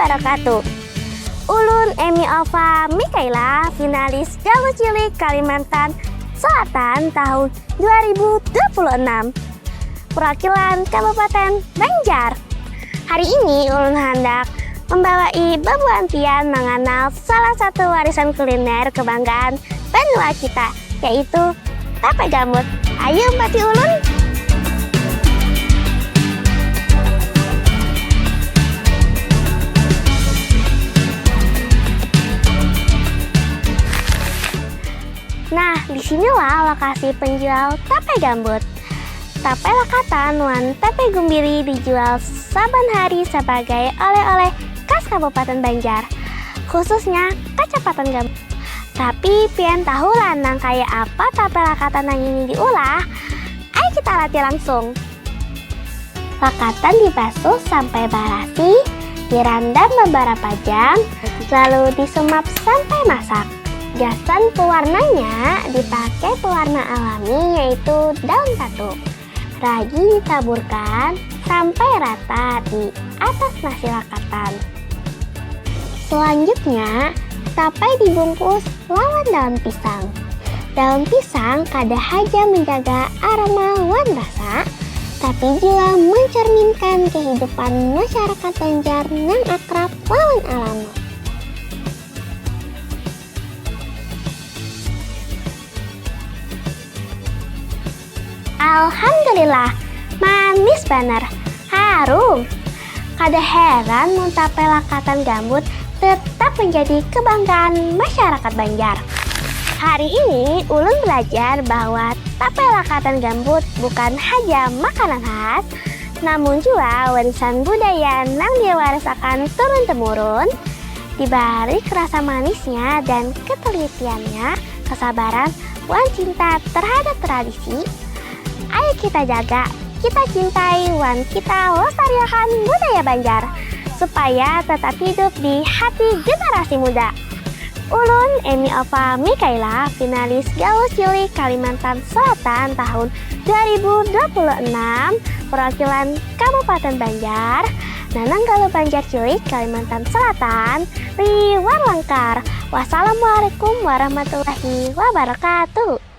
wabarakatuh. Ulun Emi Alfa Mikaela, finalis Galuh Cilik Kalimantan Selatan tahun 2026. Perwakilan Kabupaten Banjar. Hari ini ulun hendak membawai bebuantian mengenal salah satu warisan kuliner kebanggaan benua kita, yaitu tape gambut. Ayo Mbak Ulun. Nah, disinilah lokasi penjual tape gambut. Tape lakatan wan tape gumbiri dijual saban hari sebagai oleh-oleh khas Kabupaten Banjar, khususnya Kecamatan Gambut. Tapi pian tahu lanang kayak apa tape lakatan yang ini diolah? Ayo kita latih langsung. Lakatan dibasuh sampai barasi, direndam beberapa jam, lalu disemak sampai masak. Gasan pewarnanya dipakai pewarna alami, yaitu daun tatu. Ragi ditaburkan sampai rata di atas nasi lakatan. Selanjutnya, tape dibungkus lawan daun pisang. Daun pisang kada hanya menjaga aroma wan rasa, tapi juga mencerminkan kehidupan masyarakat Banjar yang akrab lawan alam. Alhamdulillah, manis banar, harum. Kada heran mun tape lakatan gambut tetap menjadi kebanggaan masyarakat Banjar. Hari ini ulun belajar bahwa tape lakatan gambut bukan hanya makanan khas, namun juga warisan budaya yang diwariskan turun-temurun. Dibalik rasa manisnya dan ketelitiannya, kesabaran wan cinta terhadap tradisi. Ayo kita jaga, kita cintai, wan kita lestarikan budaya Banjar supaya tetap hidup di hati generasi muda. Ulun Emi Alfa Mikaela, finalis Galuh Cilik Kalimantan Selatan tahun 2026, perwakilan Kabupaten Banjar, Nanang Galuh Banjar Cilik Kalimantan Selatan, Riwan Langkar. Wassalamualaikum warahmatullahi wabarakatuh.